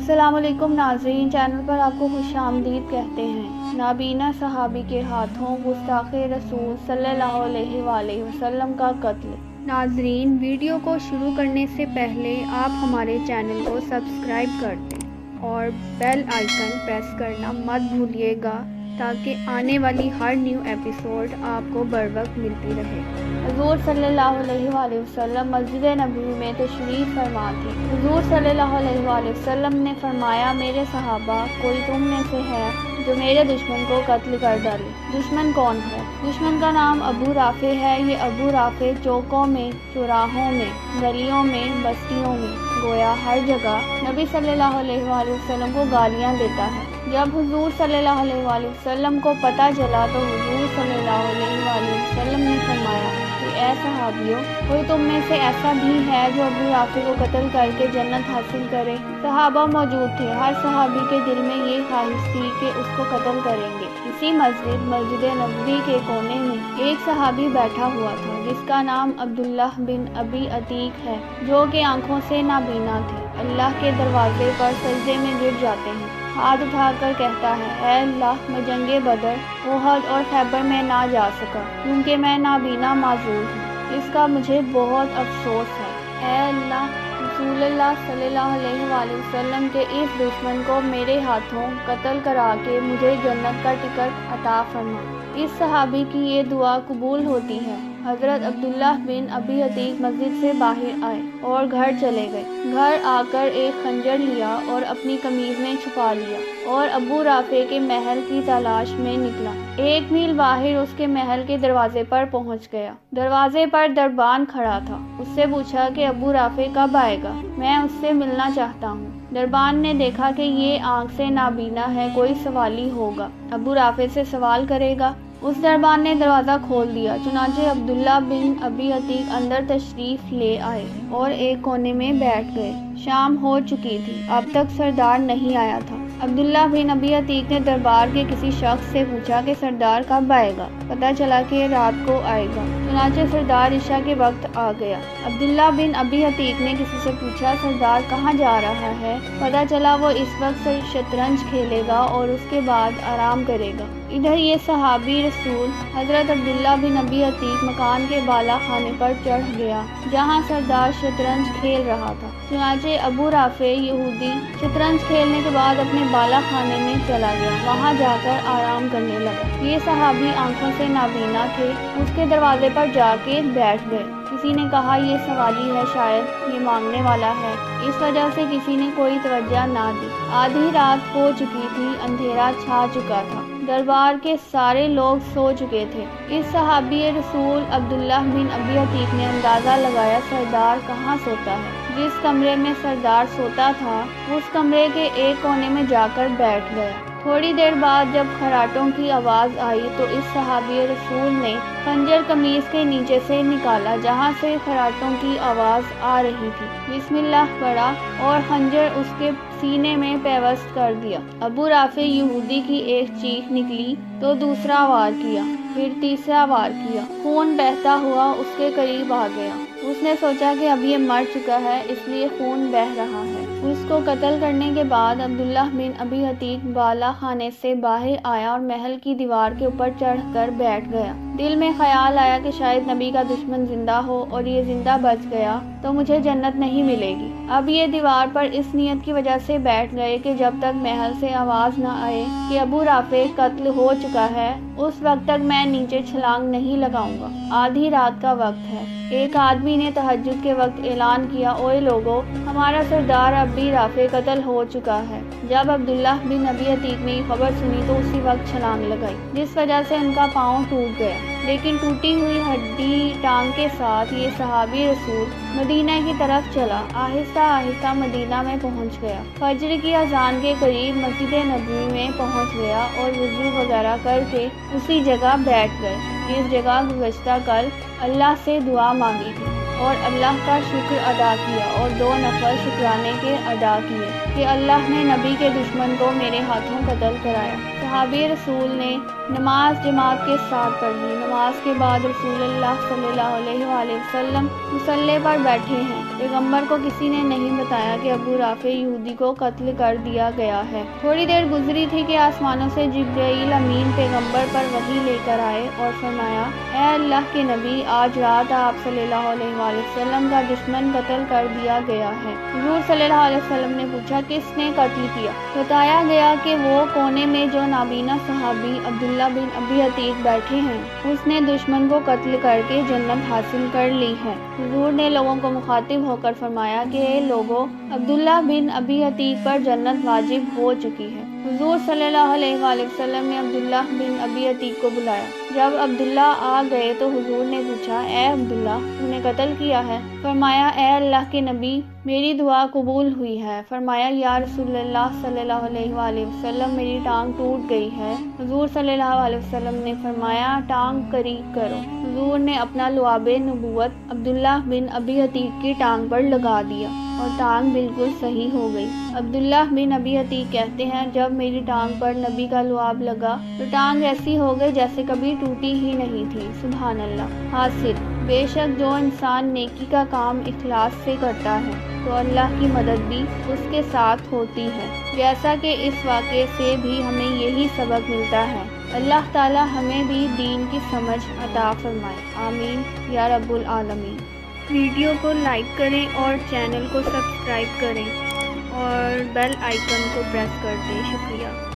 अस्सलाम वालेकुम नाज़रीन, चैनल पर आपको खुश आमदीद कहते हैं। नाबीना सहाबी के हाथों गुस्ताखे रसूल सल्लल्लाहु अलैहि वसल्लम का कत्ल। नाज़रीन, वीडियो को शुरू करने से पहले आप हमारे चैनल को सब्सक्राइब कर दें और बेल आइकन प्रेस करना मत भूलिएगा ताकि आने वाली हर न्यू एपिसोड आपको बर वक्त मिलती रहे। हुज़ूर सल्लल्लाहु अलैहि वसल्लम मस्जिद नबवी में तशरीफ़ फरमा थे। हुज़ूर सल्लल्लाहु अलैहि वसल्लम ने फरमाया, मेरे सहाबा, कोई तुम में से है जो मेरे दुश्मन को कत्ल कर डाले। दुश्मन कौन है? दुश्मन का नाम अबू राफ़े है। ये अबू राफ़े चौकों में, चौराहों में, गलियों में, बस्तियों में, गोया हर जगह नबी सल्लल्लाहु अलैहि वसल्लम को गालियाँ देता है। जब हुज़ूर सल्लल्लाहु अलैहि वसल्लम को पता चला तो हुज़ूर सल्लल्लाहु अलैहि वसल्लम ने फरमाया कि ऐ सहाबियों, कोई तुम में से ऐसा भी है जो अबू राफ़े को कत्ल करके जन्नत हासिल करे। सहाबा मौजूद थे। हर सहाबी के दिल में ये ख्वाहिश थी कि उसको कत्ल करेंगे। इसी मस्जिद नबवी के कोने में एक सहाबी बैठा हुआ था जिसका नाम अब्दुल्लाह बिन अबी अतीक है, जो कि आंखों से नाबीना थे। अल्लाह के दरवाजे पर सजदे में गिर जाते हैं। हाथ उठाकर कहता है, ऐ अल्लाह, मैं जंगे बदर, ओहद और खैबर में ना जा सका क्योंकि मैं नाबीना माजूर हूँ। इसका मुझे बहुत अफसोस है। ऐ अल्लाह, रसूलुल्लाह सल्लल्लाहु अलैहि वसल्लम के इस दुश्मन को मेरे हाथों कत्ल करा के मुझे जन्नत का टिकट अता फरमा। इस सहाबी की ये दुआ कबूल होती है। हज़रत अब्दुल्लाह बिन अबी अतीक मस्जिद से बाहर आए और घर चले गए। घर आकर एक खंजर लिया और अपनी कमीज में छुपा लिया और अबू राफ़े के महल की तलाश में निकला। 1 मील बाहर उसके महल के दरवाजे पर पहुंच गया। दरवाजे पर दरबान खड़ा था। उससे पूछा कि अबू राफ़े कब आएगा, मैं उससे मिलना चाहता हूँ। दरबान ने देखा कि ये आंख से नाबीना है, कोई सवाली होगा, अबू राफ़े से सवाल करेगा। उस दरबान ने दरवाज़ा खोल दिया। चुनांचे अब्दुल्ला बिन अबी अतीक अंदर तशरीफ़ ले आए और एक कोने में बैठ गए। शाम हो चुकी थी, अब तक सरदार नहीं आया था। अब्दुल्ला बिन अबी अतीक ने दरबार के किसी शख्स से पूछा कि सरदार कब आएगा। पता चला कि रात को आएगा। चुनांचे सरदार इशा के वक्त आ गया। अब्दुल्ला बिन अबी अतीक ने किसी से पूछा, सरदार कहाँ जा रहा है। पता चला वो इस वक्त शतरंज खेलेगा और उसके बाद आराम करेगा। इधर ये सहाबी रसूल हज़रत अब्दुल्ला बिन अबी अतीक मकान के बाला खाने पर चढ़ गया जहाँ सरदार शतरंज खेल रहा था। चुनांचे अबू राफ़े यहूदी शतरंज खेलने के बाद अपने बाला खाने में चला गया। वहाँ जाकर आराम करने लगा। ये सहाबी आंखों से नाबीना थे। उसके दरवाजे पर जाके बैठ गए। किसी ने कहा, ये सवाली है, शायद ये मांगने वाला है। इस वजह से किसी ने कोई तवज्जो ना दी। आधी रात हो चुकी थी, अंधेरा छा चुका था। दरबार के सारे लोग सो चुके थे। इस सहाबी रसूल अब्दुल्लाह बिन अबी अतीक ने अंदाज़ा लगाया सरदार कहाँ सोता है। जिस कमरे में सरदार सोता था उस कमरे के एक कोने में जाकर बैठ गया। थोड़ी देर बाद जब खराटों की आवाज़ आई तो इस सहाबी रसूल ने खंजर कमीज के नीचे से निकाला जहाँ से खराटों की आवाज़ आ रही थी। बिस्मिल्लाह पढ़ा और खंजर उसके सीने में पेवस्त कर दिया। अबू राफ़े यहूदी की एक चीख निकली तो दूसरा वार किया, फिर तीसरा वार किया। खून बहता हुआ उसके करीब आ गया। उसने सोचा कि अब ये मर चुका है, इसलिए खून बह रहा है। उसको कत्ल करने के बाद अब्दुल्लाह बिन अबी अतीक बाला खाने से बाहर आया और महल की दीवार के ऊपर चढ़कर बैठ गया। दिल में ख्याल आया कि शायद नबी का दुश्मन जिंदा हो और ये जिंदा बच गया तो मुझे जन्नत नहीं मिलेगी। अब ये दीवार पर इस नियत की वजह से बैठ गए कि जब तक महल से आवाज़ न आए कि अबू राफ़े कत्ल हो चुका है, उस वक्त तक मैं नीचे छलांग नहीं लगाऊंगा। आधी रात का वक्त है। एक आदमी ने तहज्जुद के वक्त ऐलान किया, ओए लोगो, हमारा सरदार अबू राफ़े कत्ल हो चुका है। जब अब्दुल्लाह बिन अबी अतीक ने खबर सुनी तो उसी वक्त छलांग लगाई, जिस वजह से उनका पाँव टूट गया। लेकिन टूटी हुई हड्डी टांग के साथ ये सहाबी रसूल मदीना की तरफ चला। आहिस्ता आहिस्ता मदीना में पहुंच गया। फजर की अजान के करीब मस्जिद नबवी में पहुंच गया और वुज़ू वगैरह करके उसी जगह बैठ गए। इस जगह गुज़श्ता कल अल्लाह से दुआ मांगी थी और अल्लाह का शुक्र अदा किया और 2 नफल शुक्राने के अदा किए कि अल्लाह ने नबी के दुश्मन को मेरे हाथों कत्ल कराया। सहाबी रसूल ने नमाज जमात के साथ पढ़ी। नमाज के बाद रसूलुल्लाह सल्लल्लाहु अलैहि वसल्लम मुसल्ले पर बैठे हैं। पैगंबर को किसी ने नहीं बताया कि अबू राफे यहूदी को कत्ल कर दिया गया है। थोड़ी देर गुजरी थी कि आसमानों से जिब्राइल अमीन पैगंबर पर वही लेकर आए और फरमाया, ए अल्लाह के नबी, आज रात आप सल्लल्लाहु अलैहि वसल्लम का दुश्मन कत्ल कर दिया गया है। हुजूर सल्लल्लाहु अलैहि वसल्लम ने पूछा, किसने कत्ल किया? बताया गया कि वो कोने में जो नाबीना सहाबी अब्दुल्ला बिन अबी अतीक बैठे हैं, उसने दुश्मन को कत्ल करके जन्नत हासिल कर ली है। हुजूर ने लोगों को मुखातिब होकर फरमाया कि ए लोगों, अब्दुल्ला बिन अबी अतीक पर जन्नत वाजिब हो चुकी है। हुजूर सल्लल्लाहु अलैहि वसल्लम ने अब्दुल्ला बिन अबी अतीक को बुलाया। जब अब्दुल्ला आ गए तो हुजूर ने पूछा, ए अब्दुल्ला, तूने कत्ल किया है? फरमाया, ए अल्लाह के नबी, मेरी दुआ कबूल हुई है। फरमाया, या रसूलल्लाह सल्लल्लाहु अलैहि वसल्लम, मेरी टांग टूट गई है। हुजूर सल्लल्लाहु अलैहि वसल्लम ने फरमाया, टांग करीब करो। हुजूर ने अपना लुआबे नबूवत अब्दुल्ला बिन अबी अतीक की टांग पर लगा दिया और टांग बिल्कुल सही हो गई। अब्दुल्ला बिन अबी अतीक कहते हैं, जब मेरी टांग पर नबी का लुआब लगा तो टांग ऐसी हो गई जैसे कभी टूटी ही नहीं थी। सुभान अल्लाह। हासिल, बेशक जो इंसान नेकी का काम इखलास से करता है तो अल्लाह की मदद भी उसके साथ होती है। जैसा कि इस वाक़े से भी हमें यही सबक मिलता है। अल्लाह ताला हमें भी दीन की समझ अता फरमाए। आमीन या रब्बुल आलमीन। वीडियो को लाइक करें और चैनल को सब्सक्राइब करें और बेल आइकन को प्रेस कर दें। शुक्रिया।